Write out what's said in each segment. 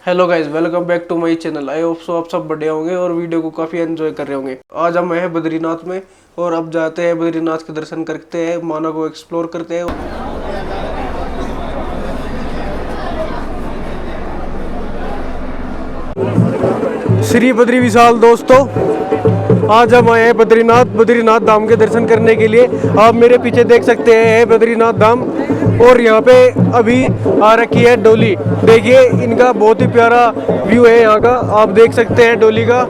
Hello guys, welcome back to my channel. I hope so आप सब बढ़िया होंगे और वीडियो को काफ़ी एंजॉय कर रहे होंगे। आज हम हैं बद्रीनाथ में और अब जाते हैं बद्रीनाथ के दर्शन करते हैं, माना को एक्सप्लोर करते हैं। श्री बद्री विशाल दोस्तों, आज हम आए हैं बद्रीनाथ धाम के दर्शन करने के लिए। आप मेरे पीछे देख सकते हैं बद्रीनाथ धाम और यहाँ पे अभी आ रखी है डोली। देखिए इनका बहुत ही प्यारा व्यू है यहाँ का, आप देख सकते हैं डोली का।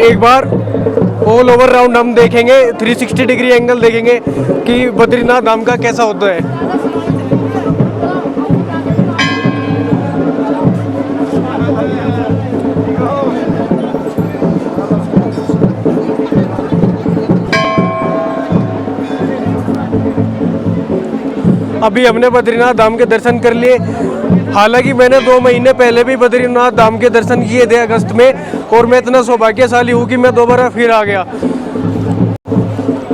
एक बार ऑल ओवर राउंड हम देखेंगे, 360 डिग्री एंगल देखेंगे कि बद्रीनाथ धाम का कैसा होता है। अभी हमने बद्रीनाथ धाम के दर्शन कर लिए। हालांकि मैंने 2 महीने पहले भी बद्रीनाथ धाम के दर्शन किए थे अगस्त में, और मैं इतना सौभाग्यशाली हूँ कि मैं दोबारा फिर आ गया।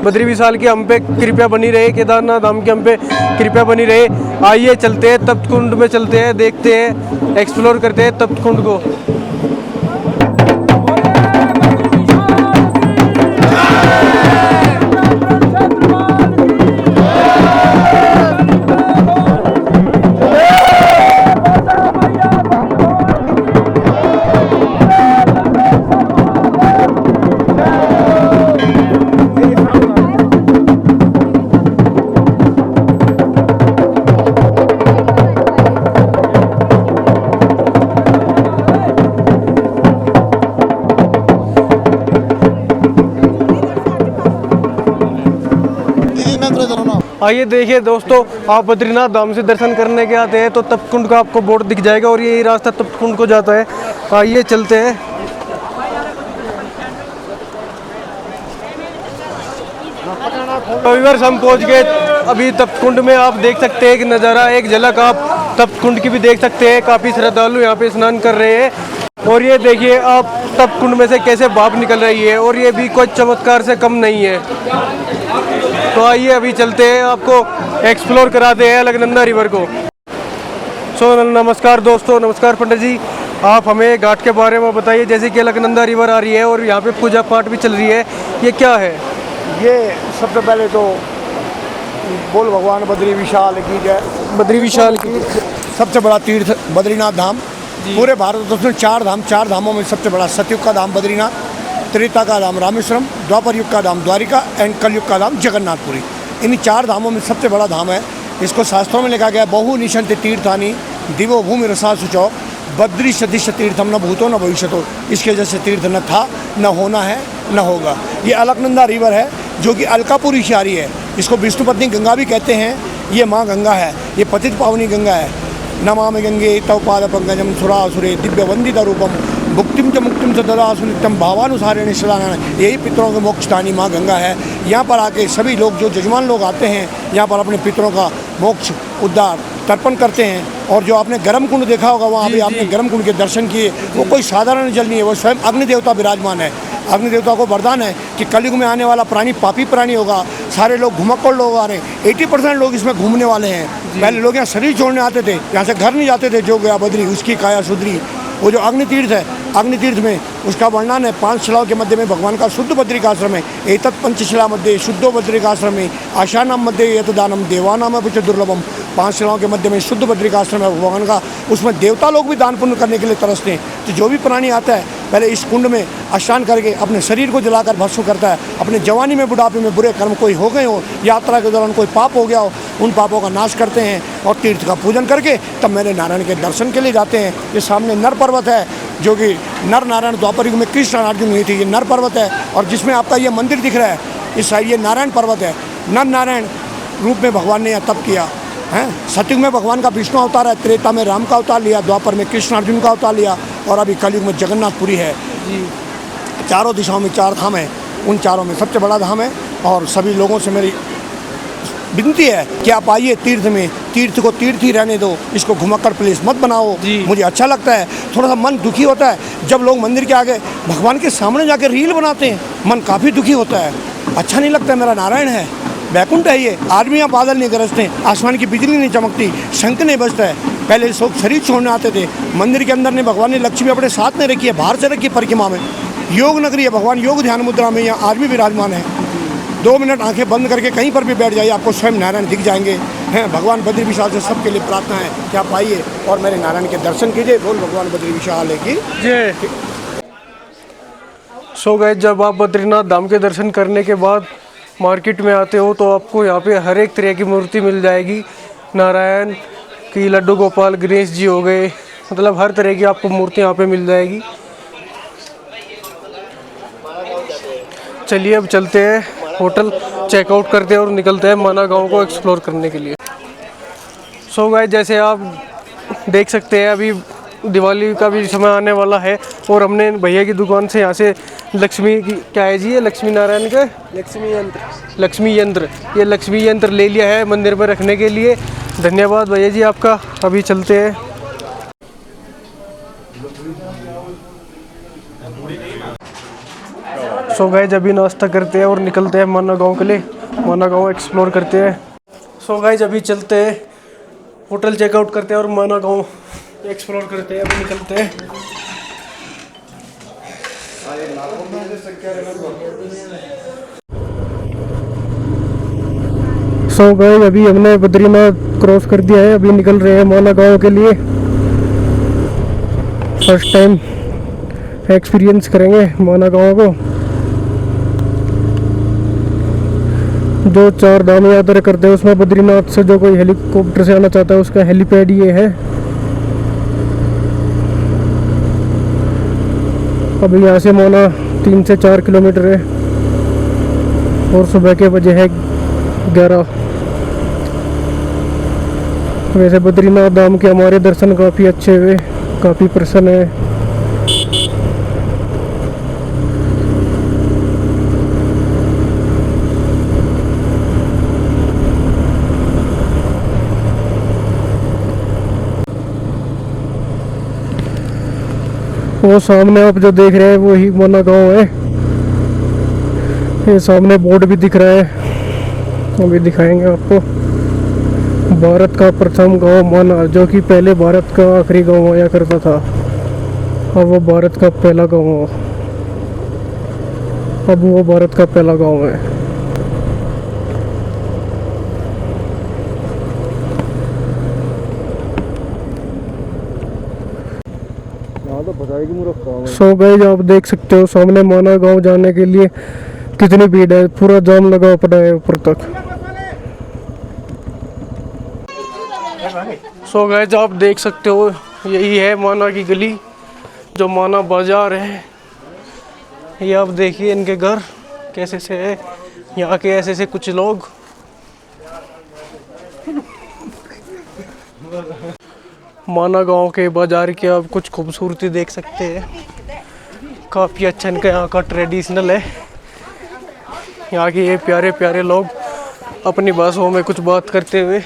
बद्री विशाल की हम पे कृपया बनी रहे, केदारनाथ धाम की हम पे कृपया बनी रहे। आइए चलते हैं तप्त कुंड में, चलते हैं, देखते हैं, एक्सप्लोर करते हैं तप्त कुंड को। आइए देखिए दोस्तों, आप बद्रीनाथ धाम से दर्शन करने के आते हैं तो तप्त कुंड का आपको बोर्ड दिख जाएगा और यही रास्ता तप्त कुंड को जाता है। आइए चलते हैं। तो व्यूअर्स, हम पहुंच गए अभी तप्त कुंड में। आप देख सकते हैं कि नज़ारा, एक झलक आप तप्त कुंड की भी देख सकते हैं। काफ़ी श्रद्धालु यहाँ पे स्नान कर रहे हैं और ये देखिए आप तप्त कुंड में से कैसे भाप निकल रही है, और ये भी कोई चमत्कार से कम नहीं है। तो आइए अभी चलते हैं, आपको एक्सप्लोर कराते हैं अलकनंदा रिवर को। नमस्कार दोस्तों, नमस्कार पंडित जी। आप हमें घाट के बारे में बताइए। जैसे कि अलकनंदा रिवर आ रही है और यहाँ पे पूजा पाठ भी चल रही है, ये क्या है? ये सबसे पहले तो बोल भगवान बद्री विशाल की जय। बद्री विशाल की सबसे बड़ा तीर्थ बद्रीनाथ धाम। पूरे भारत में 4 धाम, 4 धामों में सबसे बड़ा सतयुग का धाम बद्रीनाथ, त्रेता का धाम रामेश्वरम, द्वापर युग का धाम द्वारिका एंड कलयुग का धाम जगन्नाथपुरी। इन 4 धामों में सबसे बड़ा धाम है। इसको शास्त्रों में लिखा गया, बहु निशंत तीर्थानि दिवो भूमि रसा शुचौ बद्री सदृश तीर्थम न भूतो न भविष्यतो। इसके जैसे तीर्थ न था, न होना है, न होगा। ये अलकनंदा रिवर है जो कि अलकापुरी से आ रही है। इसको विष्णुपत्नी गंगा भी कहते हैं। ये माँ गंगा है, ये पतित पावनी गंगा है। नमामि गंगे तव पाद पंकजम सुरासुरे दिव्य वंदित रूपम भुक्तिम च मुक्तिम च ददासु नित्यम भावानुसारेण सदानंद। यही पितरों के मोक्षदानी माँ गंगा है। यहाँ पर आके सभी लोग, जो जजमान लोग आते हैं, यहाँ पर अपने पितरों का मोक्ष उद्धार तर्पण करते हैं। और जो आपने गर्म कुंड देखा होगा, वहाँ भी आपने गर्म कुंड के दर्शन किए। वो कोई साधारण जल नहीं है, वो स्वयं अग्निदेवता विराजमान है। अग्निदेवता को वरदान है कि कलयुग में आने वाला प्राणी पापी प्राणी होगा। सारे लोग घुमक्कड़ लोग आ रहे हैं, 80% लोग इसमें घूमने वाले हैं। पहले लोग यहाँ शरीर छोड़ने आते थे, यहाँ से घर नहीं जाते थे। जो गया बद्री उसकी काया सुधरी। वो जो अग्नितीर्थ है, अग्नितीर्थ में उसका वर्णन है 5 शिलाओं के मध्य में भगवान का शुद्ध बद्रिकाश्रम है। एतत् पंचशिला मध्य शुद्धो बद्रिकाश्रम में आशानाम मध्य यतदानम देवानाम कुछ दुर्लभम। 5 शिलाओं के मध्य में शुद्ध बद्रिकाश्रम है भगवान का। उसमें देवता लोग भी दान पुण्य करने के लिए तरसते हैं। तो जो भी प्राणी आता है पहले इस कुंड में स्नान करके अपने शरीर को जलाकर भस्म करता है। अपने जवानी में, बुढ़ापे में बुरे कर्म कोई हो गए हो, यात्रा के दौरान कोई पाप हो गया हो, उन पापों का नाश करते हैं और तीर्थ का पूजन करके तब मेरे नारायण के दर्शन के लिए जाते हैं। ये सामने नर पर्वत है, जो कि नर नारायण द्वापर युग में कृष्ण अर्जुन हुई थी। ये नर पर्वत है और जिसमें आपका ये मंदिर दिख रहा है इस साइड, ये नारायण पर्वत है। नर नारायण रूप में भगवान ने यहाँ तप किया है। सतयुग में भगवान का विष्णु अवतार है, त्रेता में राम का अवतार लिया, द्वापर में कृष्ण अर्जुन का अवतार लिया और अभी कलयुग में जगन्नाथपुरी है। चारों दिशाओं में 4 धाम है, उन चारों में सबसे बड़ा धाम है। और सभी लोगों से मेरी विनती है कि आप आइए तीर्थ में, तीर्थ को तीर्थ ही रहने दो, इसको घुमक्कड़ प्लेस मत बनाओ। मुझे अच्छा लगता है, थोड़ा सा मन दुखी होता है जब लोग मंदिर के आगे भगवान के सामने जाकर रील बनाते हैं। मन काफ़ी दुखी होता है, अच्छा नहीं लगता। मेरा नारायण है, बैकुंठ है ये। आदमी यहाँ बादल नहीं गरजते, आसमान की बिजली नहीं चमकती, शंख नहीं बजता है, पहले लोग शरीर छोड़ने आते थे, मंदिर के अंदर ने भगवान ने लक्ष्मी अपने साथ में रखी है, बाहर से रखी है परिक्रमा में। योग नगरी है, भगवान योग ध्यान मुद्रा में यहाँ आज भी विराजमान है। 2 मिनट आंखें बंद करके कहीं पर भी बैठ जाइए, आपको स्वयं नारायण दिख जाएंगे हैं। भगवान बद्री विशाल से सबके लिए प्रार्थना है कि आप आइए और मेरे नारायण के दर्शन कीजिए। बोल भगवान बद्री विशाल है की जय। सो गाइस, जब आप बद्रीनाथ धाम के दर्शन करने के बाद मार्केट में आते हो तो आपको यहाँ पे हर एक तरह की मूर्ति मिल जाएगी। नारायण की, लड्डू गोपाल, गणेश जी हो गए, मतलब हर तरह की आपको मूर्ति यहाँ पे मिल जाएगी। चलिए अब चलते हैं होटल, चेकआउट करते हैं और निकलते हैं माना गांव को एक्सप्लोर करने के लिए। सो गाइस, जैसे आप देख सकते हैं अभी दिवाली का भी समय आने वाला है और हमने भैया की दुकान से यहाँ से लक्ष्मी की, क्या है जी ये, लक्ष्मी नारायण के लक्ष्मी यंत्र, ये लक्ष्मी यंत्र ले लिया है मंदिर में रखने के लिए। धन्यवाद भैया जी आपका। अभी चलते हैं। सो गाइस, अभी नाश्ता करते हैं और निकलते हैं माना गांव के लिए, माना गांव एक्सप्लोर करते हैं। सो गाइस, अभी चलते हैं, होटल चेकआउट करते हैं और माना गांव एक्सप्लोर करते हैं। अभी निकलते हैं। सो गाइस, अभी हमने बद्रीनाथ क्रॉस कर दिया है, अभी निकल रहे हैं माना गांव के लिए। फर्स्ट टाइम एक्सपीरियंस करेंगे माना गांव को। जो 4 धाम यात्रा करते हैं उसमें बद्रीनाथ से जो कोई हेलीकॉप्टर से आना चाहता है उसका हेलीपैड ये है। अभी यहाँ से माना 3 से 4 किलोमीटर है और सुबह के बजे है 11। वैसे बद्रीनाथ धाम के हमारे दर्शन काफ़ी अच्छे हुए, काफ़ी प्रसन्न है। वो सामने आप जो देख रहे हैं वो ही माना गांव है। ये सामने बोर्ड भी दिख रहा है, अभी दिखाएंगे आपको। भारत का प्रथम गांव माना, जो कि पहले भारत का आखिरी गांव आया करता था, अब वो भारत का पहला गांव, अब वो भारत का पहला गांव है। सो गाइस, आप देख सकते हो सामने माना गांव जाने के लिए कितनी भीड़ है, पूरा जाम लगा पड़ा है ऊपर तक। सो गाइस, आप देख सकते हो यही है माना की गली, जो माना बाजार है। ये आप देखिए इनके घर कैसे से है, यहाँ के ऐसे से कुछ लोग। माना गांव के बाजार की आप कुछ खूबसूरती देख सकते हैं, काफ़ी अच्छा इनका यहाँ का ट्रेडिशनल है। यहाँ के ये प्यारे प्यारे लोग अपनी भाषाओं में कुछ बात करते हुए।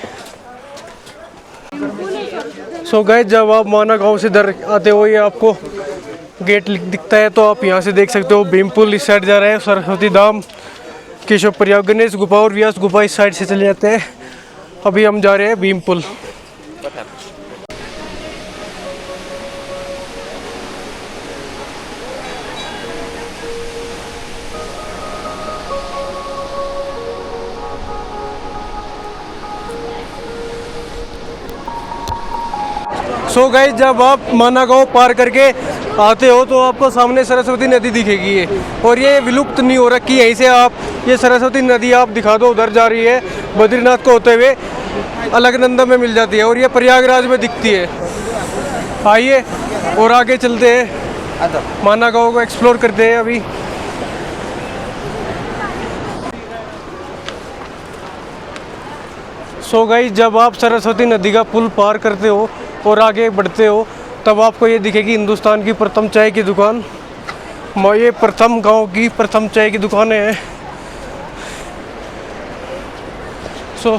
सो गाइस, जब आप माना गांव से इधर आते हो, ये आपको गेट दिखता है तो आप यहाँ से देख सकते हो भीमपुल इस साइड जा रहा है, सरस्वती धाम, केशव प्रयाग, गणेश गुफा और व्यास गुफा इस साइड से चले जाते हैं। अभी हम जा रहे हैं भीमपुल। सो गाइस, जब आप माना गांव पार करके आते हो तो आपको सामने सरस्वती नदी दिखेगी है, और ये विलुप्त नहीं हो रखी। यहीं से आप ये सरस्वती नदी आप दिखा दो, उधर जा रही है बद्रीनाथ को होते हुए, अलकनंदा में मिल जाती है और ये प्रयागराज में दिखती है। आइए और आगे चलते हैं, माना गांव को एक्सप्लोर करते हैं अभी। सो गाइस, जब आप सरस्वती नदी का पुल पार करते हो और आगे बढ़ते हो तब आपको ये दिखेगी हिंदुस्तान की प्रथम चाय की दुकान। ये प्रथम गांव की प्रथम चाय की दुकानें हैं। सो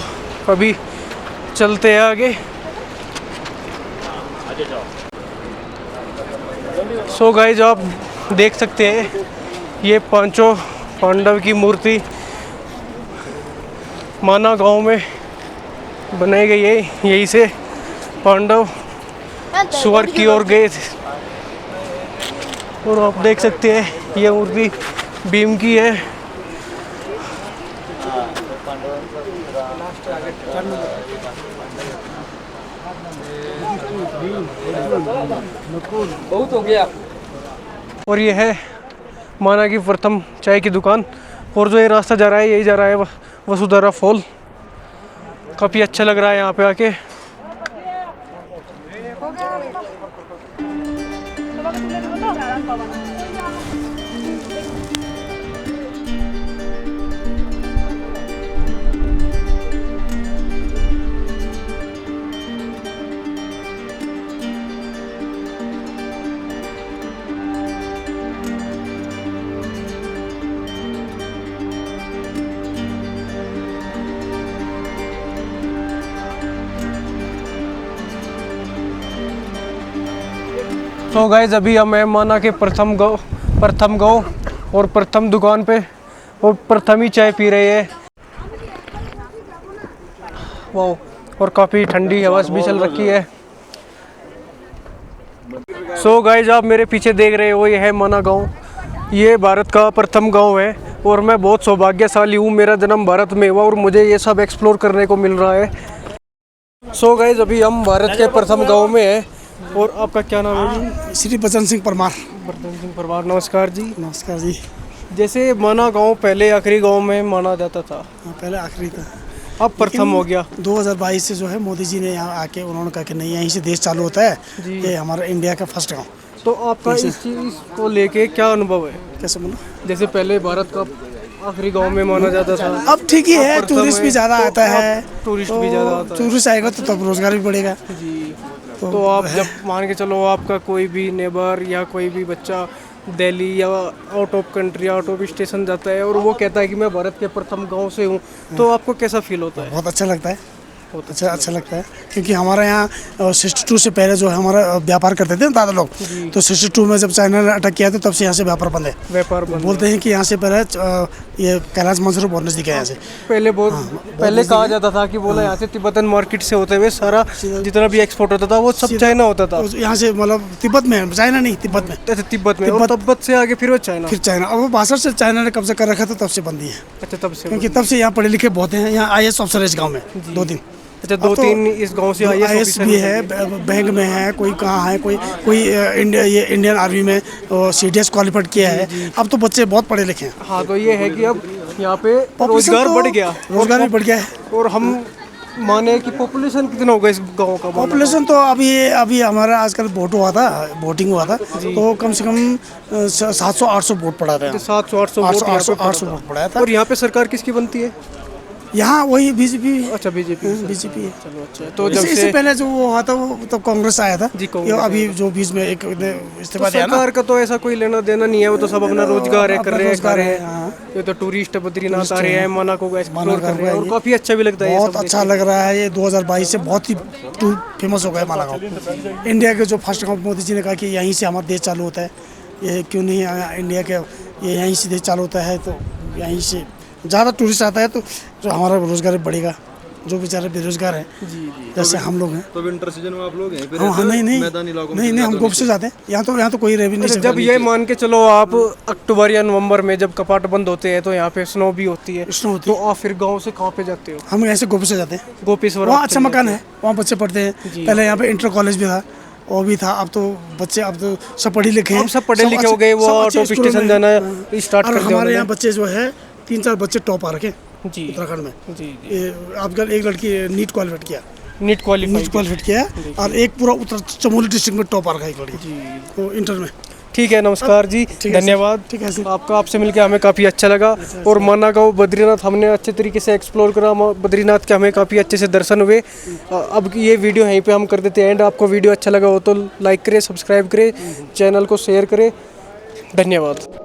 अभी चलते हैं आगे। सो गाइस, आप देख सकते हैं ये 5 पांडव की मूर्ति माना गांव में बनाई गई है। यहीं से पांडव स्वर्ग की ओर गए थे। और आप देख सकते हैं ये मूर्ति भीम की है। बहुत हो गया। और ये है माना की प्रथम चाय की दुकान। और जो ये रास्ता जा रहा है यही जा रहा है वसुधारा फॉल। काफ़ी अच्छा लग रहा है यहाँ पे आके। तो गाइस अभी हम हैं माना के प्रथम गाँव और प्रथम दुकान पे और प्रथम ही चाय पी रहे हैं। वाह, और काफ़ी ठंडी हवा भी चल रखी है। सो गाइस आप मेरे पीछे देख रहे हो ये है माना गाँव। ये भारत का प्रथम गाँव है और मैं बहुत सौभाग्यशाली हूँ। मेरा जन्म भारत में हुआ और मुझे ये सब एक्सप्लोर करने को मिल रहा है। सो गाइस अभी हम भारत के प्रथम गाँव में हैं। और आपका क्या नाम है जी? श्री बचन सिंह परमार। बर्तन सिंह परमार, नमस्कार जी। नमस्कार जी। जैसे माना गांव पहले आखिरी गांव में माना जाता था, पहले आखिरी था, अब प्रथम हो गया। 2022 से जो है मोदी जी ने यहाँ आके उन्होंने कहा कि नहीं यहीं से देश चालू होता है, ये हमारा इंडिया का फर्स्ट गाँव। तो आपका इस चीज़ को लेके क्या अनुभव है? कैसे बोलो? जैसे पहले भारत का आखिरी गांव में माना जाता था, अब ठीक ही है, टूरिस्ट भी ज़्यादा आता है। टूरिस्ट भी ज़्यादा आता है। टूरिस्ट आएगा तो तब रोजगार भी बढ़ेगा जी। तो आप जब मान के चलो आपका कोई भी नेबर या कोई भी बच्चा दिल्ली या out of country out of station जाता है और वो कहता है कि मैं भारत के प्रथम गांव से हूँ, तो आपको कैसा फील होता है? बहुत अच्छा लगता है, बहुत अच्छा लगता है। क्योंकि हमारे यहाँ 62 से पहले जो है हमारा व्यापार करते थे दादा लोग, तो 62 में जब चाइना ने अटैक किया था तब से यहाँ से व्यापार बंद है। व्यापार बंद बोलते हैं कि यहाँ से पहले ये कैलाश मानसरोवर बहुत नजदीक है यहाँ से। पहले कहा जाता था कि बोला यहाँ से तिब्बतन मार्केट से होते हुए सारा जितना भी एक्सपोर्ट होता था वो सब चाइना होता था। यहाँ से मतलब तिब्बत में, चाइना नहीं, तिब्बत में। अच्छा, तिब्बत में। और तिब्बत से आगे फिर वो चाइना। फिर चाइना, अब वो 62 से चाइना ने कब्जा कर रखा था, तब से बंदी है। अच्छा, तब से। क्योंकि तब से यहाँ पढ़े लिखे बहुत हैं। यहाँ IAS अफसर है इस गाँव में 2-3। अच्छा, 2-3 इस गांव से IAS भी है, बैंक में है, कोई कहाँ है, कोई ये इंडियन आर्मी में CDS क्वालिफाइड किया है। अब तो बच्चे बहुत पढ़े लिखे हैं। हाँ, तो ये है कि अब यहाँ पे रोजगार बढ़ गया। रोजगार भी बढ़ गया है। और हम माने कि पॉपुलेशन कितना होगा इस गांव का? पॉपुलेशन तो अभी हमारा आजकल वोटिंग हुआ था तो कम से कम 700-800 वोट पड़ा था। 700-800 वोट पड़ा था। और यहाँ पे सरकार किसकी बनती है? यहाँ वही बीजेपी। अच्छा, बीजेपी है। चलो अच्छा। तो जब इससे पहले जो वो हुआ था वो तो कांग्रेस आया था जी। अभी जो बीच में एक इस्तीफा दिया ना, सरकार का तो ऐसा कोई लेना देना नहीं है। वो तो सब अपना रोजगार कर रहे हैं। ये तो टूरिस्ट बद्रीनाथ आ रहे हैं, माना को एक्सप्लोर कर रहे हैं और काफी अच्छा भी लगता है। बहुत अच्छा लग रहा है। ये 2022 से बहुत ही फेमस हो गया माना गाँव। इंडिया के जो फर्स्ट गाँव मोदी जी ने कहा कि यहीं से हमारा देश चालू होता है, ये क्यों नहीं इंडिया के ये यहीं से देश चालू होता है, तो यहीं से ज़्यादा टूरिस्ट आता है तो जो हमारा रोजगार बढ़ेगा। जो बेचारे बेरोजगार हैं जैसे हम लोग हैं। तो विंटर सीजन में आप लोग हैं? हाँ, नहीं, हम गोप से जाते हैं। यहाँ तो कोई रेवेन्यू नहीं। जब ये मान के चलो आप अक्टूबर या नवंबर में जब कपाट बंद होते हैं तो यहाँ पे स्नो भी होती है, तो आप फिर गाँव से कहाँ पे जाते हो? हम यहाँ से गोप से जाते हैं। गोपेश्वर वहाँ अच्छा मकान है, वहाँ बच्चे पढ़ते हैं। पहले यहाँ पे इंटर कॉलेज भी था, वो भी था। अब तो बच्चे सब पढ़े लिखे हैं। सब पढ़े लिखे हो गए, वो ऑटो स्टेशन जाना स्टार्ट कर दिया। हमारे यहाँ बच्चे जो है 3-4 बच्चे टॉप आ रखे जी उत्तराखंड में। जी। आजकल एक लड़की नीट क्वालिफाइड किया और एक पूरा उत्तर चमोली डिस्ट्रिक्ट में टॉप आ रखा है एक लड़की तो इंटर में। ठीक है, नमस्कार जी, धन्यवाद। ठीक है, आपसे मिलके हमें काफ़ी अच्छा लगा। और माना गाँव बद्रीनाथ हमने अच्छे तरीके से एक्सप्लोर करा। बद्रीनाथ के हमें काफ़ी अच्छे से दर्शन हुए। अब ये वीडियो यहीं पे हम कर देते हैं एंड। आपको वीडियो अच्छा लगा हो तो लाइक करें, सब्सक्राइब करें, चैनल को शेयर करें। धन्यवाद।